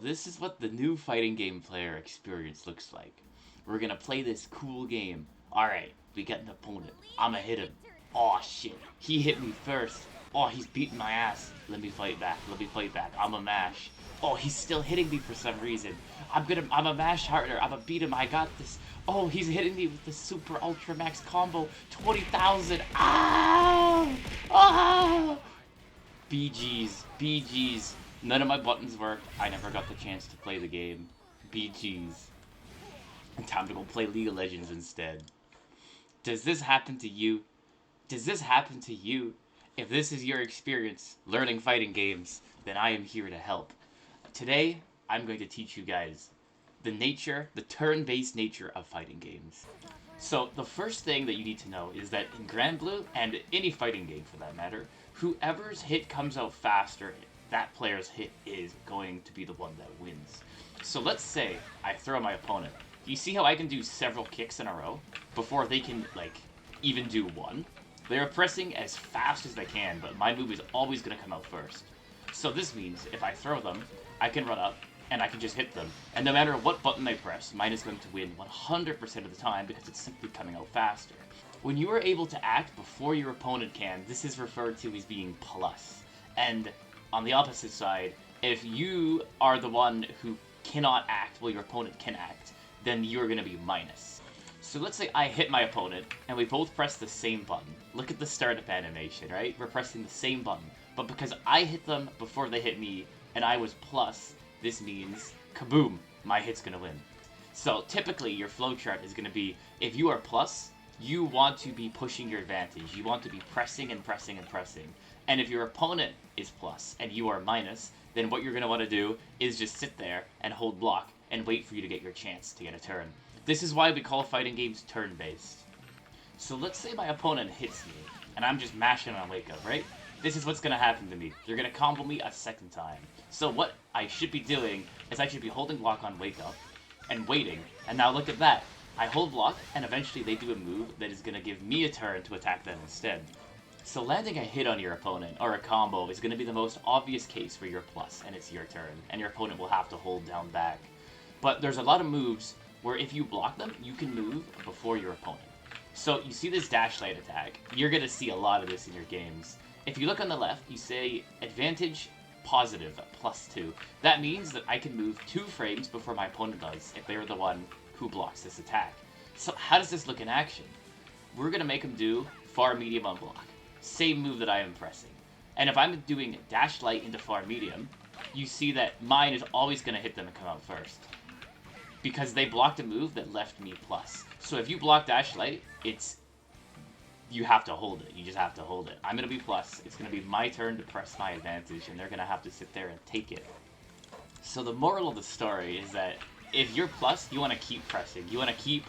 This is what the new fighting game player experience looks like. We're gonna play this cool game. Alright, we got an opponent. I'ma hit him. Aw shit, he hit me first. Oh, he's beating my ass. Let me fight back, I'ma mash. Oh, he's still hitting me for some reason. I'ma mash harder, I'ma beat him, I got this. Oh, he's hitting me with the super ultra max combo. 20,000. Ah! Ah! BG's, BG's. None of my buttons worked. I never got the chance to play the game. BG's. Time to go play League of Legends instead. Does this happen to you? Does this happen to you? If this is your experience learning fighting games, then I am here to help. Today, I'm going to teach you guys the turn-based nature of fighting games. So the first thing that you need to know is that in Grand Blue, and any fighting game for that matter, whoever's hit comes out faster, that player's hit is going to be the one that wins. So let's say I throw my opponent. You see how I can do several kicks in a row before they can, even do one? They're pressing as fast as they can, but my move is always going to come out first. So this means if I throw them, I can run up, and I can just hit them. And no matter what button I press, mine is going to win 100% of the time because it's simply coming out faster. When you are able to act before your opponent can, this is referred to as being plus. And on the opposite side, if you are the one who cannot act while your opponent can act, then you're going to be minus. So let's say I hit my opponent, and we both press the same button. Look at the startup animation, right? We're pressing the same button. But because I hit them before they hit me, and I was plus, this means, kaboom, my hit's gonna win. So typically your flowchart is gonna be, if you are plus, you want to be pushing your advantage. You want to be pressing and pressing and pressing. And if your opponent is plus and you are minus, then what you're gonna wanna do is just sit there and hold block and wait for you to get your chance to get a turn. This is why we call fighting games turn-based. So let's say my opponent hits me, and I'm just mashing on wake up, right? This is what's gonna happen to me. They're gonna combo me a second time. So what I should be doing is I should be holding block on wake up and waiting. And now look at that. I hold block and eventually they do a move that is gonna give me a turn to attack them instead. So landing a hit on your opponent or a combo is gonna be the most obvious case where you're plus and it's your turn and your opponent will have to hold down back. But there's a lot of moves where if you block them, you can move before your opponent. So you see this dash light attack. You're gonna see a lot of this in your games. If you look on the left, you say advantage positive +2. That means that I can move 2 frames before my opponent does if they're the one who blocks this attack. So how does this look in action? We're going to make them do far medium on block. Same move that I am pressing. And if I'm doing dash light into far medium, you see that mine is always going to hit them and come out first. Because they blocked a move that left me plus. So if you block dash light, you have to hold it. You just have to hold it. I'm going to be plus. It's going to be my turn to press my advantage, and they're going to have to sit there and take it. So the moral of the story is that if you're plus, you want to keep pressing. You want to keep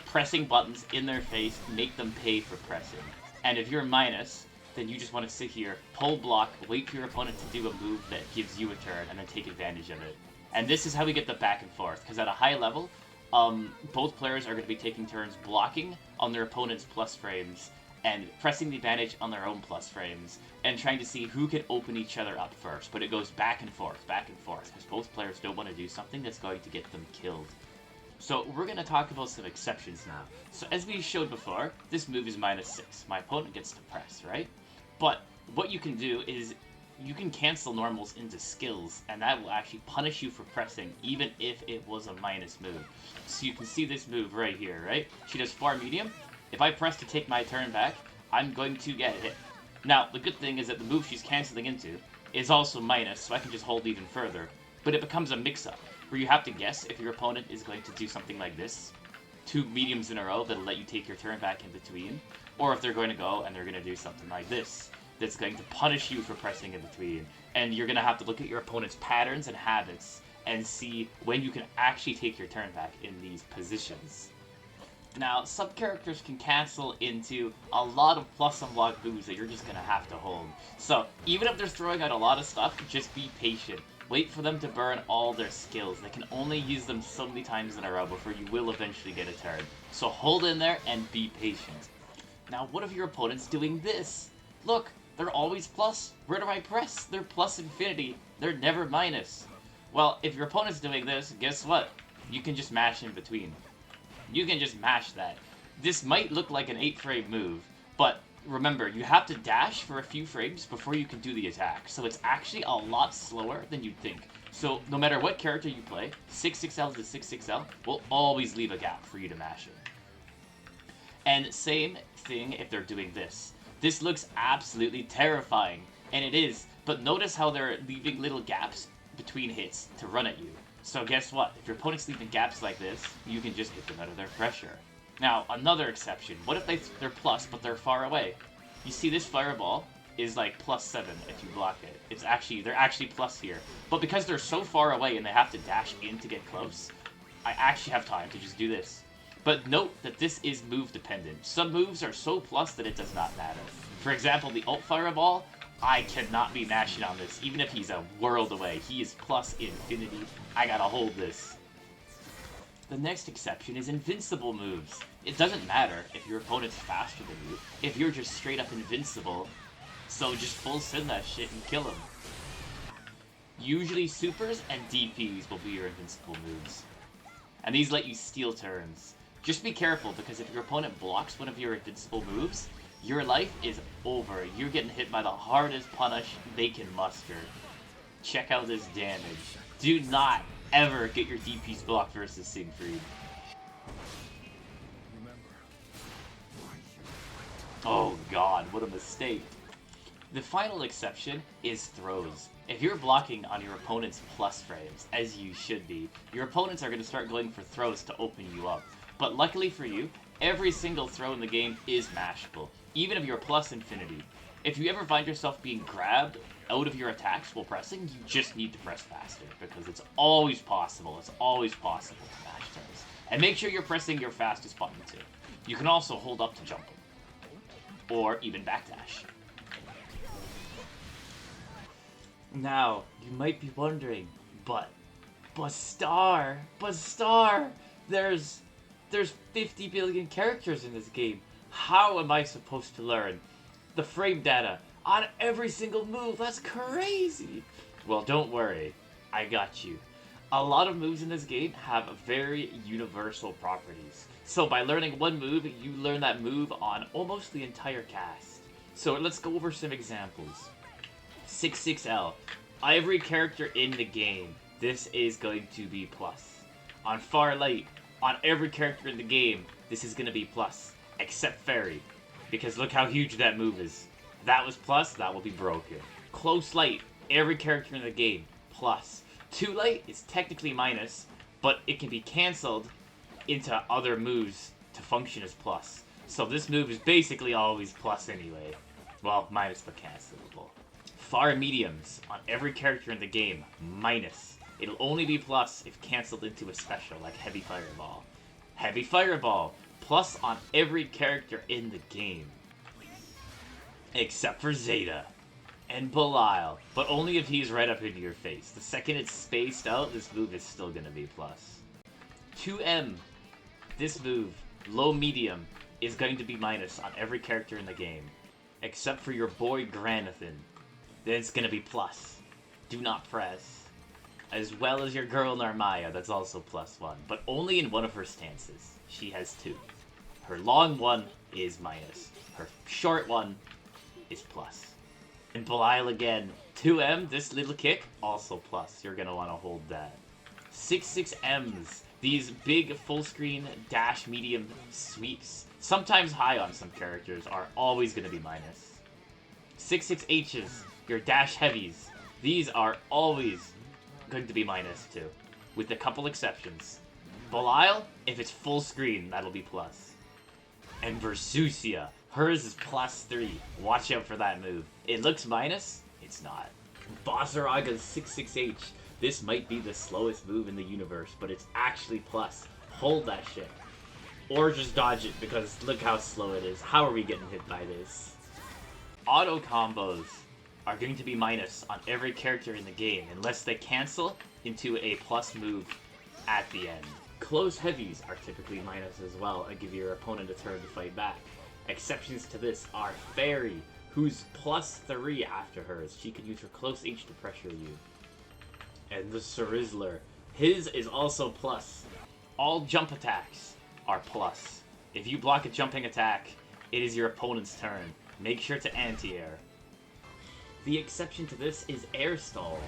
pressing buttons in their face, make them pay for pressing. And if you're minus, then you just want to sit here, pull block, wait for your opponent to do a move that gives you a turn, and then take advantage of it. And this is how we get the back and forth, because at a high level, both players are going to be taking turns blocking on their opponent's plus frames, and pressing the advantage on their own plus frames, and trying to see who can open each other up first. But it goes back and forth, because both players don't want to do something that's going to get them killed. So we're going to talk about some exceptions now. So as we showed before, this move is -6. My opponent gets to press, right? But what you can do is you can cancel normals into skills, and that will actually punish you for pressing, even if it was a minus move. So you can see this move right here, right? She does far medium. If I press to take my turn back, I'm going to get hit. Now, the good thing is that the move she's canceling into is also minus, so I can just hold even further. But it becomes a mix-up, where you have to guess if your opponent is going to do something like this. 2 mediums in a row that'll let you take your turn back in between. Or if they're going to go and they're going to do something like this, that's going to punish you for pressing in between. And you're going to have to look at your opponent's patterns and habits and see when you can actually take your turn back in these positions. Now, some characters can cancel into a lot of plus and block moves that you're just going to have to hold. So, even if they're throwing out a lot of stuff, just be patient. Wait for them to burn all their skills. They can only use them so many times in a row before you will eventually get a turn. So hold in there and be patient. Now, what if your opponent's doing this? Look, they're always plus. Where do I press? They're plus infinity. They're never minus. Well, if your opponent's doing this, guess what? You can just mash in between. You can just mash that. This might look like an 8-frame move, but remember, you have to dash for a few frames before you can do the attack. So it's actually a lot slower than you'd think. So no matter what character you play, 6-6L to 6-6L will always leave a gap for you to mash in. And same thing if they're doing this. This looks absolutely terrifying, and it is, but notice how they're leaving little gaps between hits to run at you. So guess what? If your opponent's leaving gaps like this, you can just hit them out of their pressure. Now, another exception. What if they're plus, but they're far away? You see this fireball is like +7 if you block it. They're actually plus here. But because they're so far away and they have to dash in to get close, I actually have time to just do this. But note that this is move dependent. Some moves are so plus that it does not matter. For example, the ult fireball, I cannot be mashing on this, even if he's a world away. He is plus infinity. I gotta hold this. The next exception is invincible moves. It doesn't matter if your opponent's faster than you, if you're just straight up invincible. So just full send that shit and kill him. Usually supers and DPs will be your invincible moves. And these let you steal turns. Just be careful, because if your opponent blocks one of your invincible moves, your life is over. You're getting hit by the hardest punish they can muster. Check out this damage. Do not ever get your DPs blocked versus Siegfried. Oh god, what a mistake. The final exception is throws. If you're blocking on your opponent's plus frames, as you should be, your opponents are going to start going for throws to open you up. But luckily for you, every single throw in the game is mashable, even if you're plus infinity. If you ever find yourself being grabbed out of your attacks while pressing, you just need to press faster, because it's always possible. It's always possible to mash throws. And make sure you're pressing your fastest button too. You can also hold up to jump them, or even backdash. Now, you might be wondering, but Star, there's 50 billion characters in this game. How am I supposed to learn the frame data on every single move? That's crazy. Well, don't worry, I got you. A lot of moves in this game have very universal properties. So by learning one move, you learn that move on almost the entire cast. So let's go over some examples. 6-6L. Every character in the game, this is going to be plus. On Starlight, on every character in the game, this is going to be plus. Except Fairy. Because look how huge that move is. That was plus, that will be broken. Close Light, every character in the game, plus. 2 Light is technically minus, but it can be cancelled into other moves to function as plus. So this move is basically always plus anyway. Well, minus but cancelable. Far Mediums, on every character in the game, minus. It'll only be plus if cancelled into a special, like Heavy Fireball. Heavy Fireball, plus on every character in the game. Except for Zeta. And Belial, but only if he's right up into your face. The second it's spaced out, this move is still gonna be plus. 2M, this move, low medium, is going to be minus on every character in the game. Except for your boy Granathan. Then it's gonna be plus. Do not press. As well as your girl Narmaya, that's also +1, but only in one of her stances. She has 2. Her long one is minus. Her short one is plus. And Belial again, 2M, this little kick, also plus. You're gonna wanna hold that. 6-6Ms, these big full screen dash medium sweeps, sometimes high on some characters, are always gonna be minus. 6-6Hs, your dash heavies, these are always going to be minus too, with a couple exceptions. Belial, if it's full screen, that'll be plus. And Versusia, hers is +3. Watch out for that move. It looks minus, it's not. Basaraga's 6-6H. This might be the slowest move in the universe, but it's actually plus. Hold that shit. Or just dodge it, because look how slow it is. How are we getting hit by this? Auto combos are going to be minus on every character in the game, unless they cancel into a plus move at the end. Close heavies are typically minus as well, and give your opponent a turn to fight back. Exceptions to this are Fairy, who's +3 after hers. She can use her close H to pressure you. And the Cerizzler. His is also plus. All jump attacks are plus. If you block a jumping attack, it is your opponent's turn. Make sure to anti-air. The exception to this is air stalls.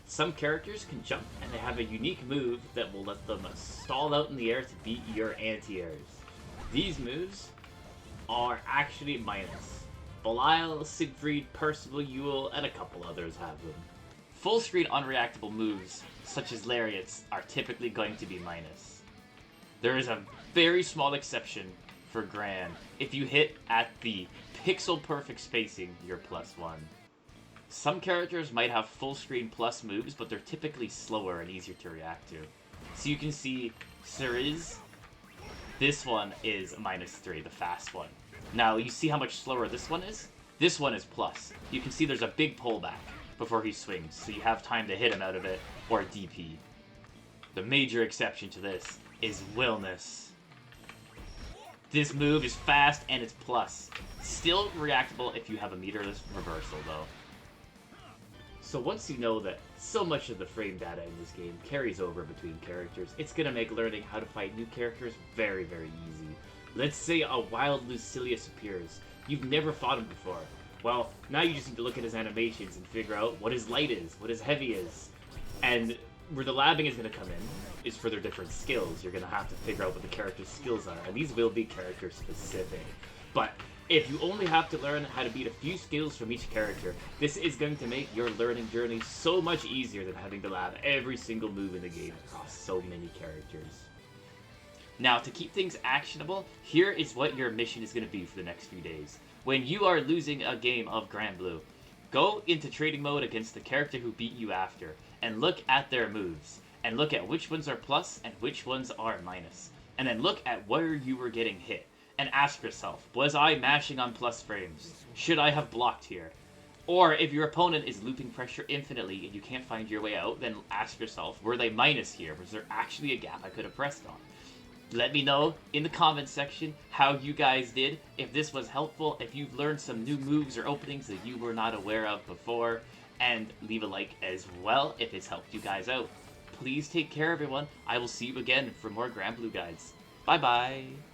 Some characters can jump, and they have a unique move that will let them stall out in the air to beat your anti-airs. These moves are actually minus. Belial, Siegfried, Percival, Yule, and a couple others have them. Full screen unreactable moves, such as lariats, are typically going to be minus. There is a very small exception for Gran. If you hit at the pixel perfect spacing, you're +1. Some characters might have full screen plus moves, but they're typically slower and easier to react to. So you can see Cerizz, this one is -3, the fast one. Now, you see how much slower this one is? This one is plus. You can see there's a big pullback before he swings, so you have time to hit him out of it, or DP. The major exception to this is Willness. This move is fast and it's plus. Still reactable if you have a meterless reversal, though. So once you know that so much of the frame data in this game carries over between characters, it's going to make learning how to fight new characters very, very easy. Let's say a wild Lucilius appears. You've never fought him before. Well, now you just need to look at his animations and figure out what his light is, what his heavy is. And where the labbing is going to come in is for their different skills. You're going to have to figure out what the character's skills are, and these will be character specific. But if you only have to learn how to beat a few skills from each character, this is going to make your learning journey so much easier than having to lab every single move in the game across so many characters. Now, to keep things actionable, here is what your mission is going to be for the next few days. When you are losing a game of Grand Blue, go into trading mode against the character who beat you after, and look at their moves, and look at which ones are plus and which ones are minus, and then look at where you were getting hit. And ask yourself, was I mashing on plus frames? Should I have blocked here? Or if your opponent is looping pressure infinitely and you can't find your way out, then ask yourself, were they minus here? Was there actually a gap I could have pressed on? Let me know in the comments section how you guys did, if this was helpful, if you've learned some new moves or openings that you were not aware of before, and leave a like as well if it's helped you guys out. Please take care, everyone. I will see you again for more Grand Blue guides. Bye-bye.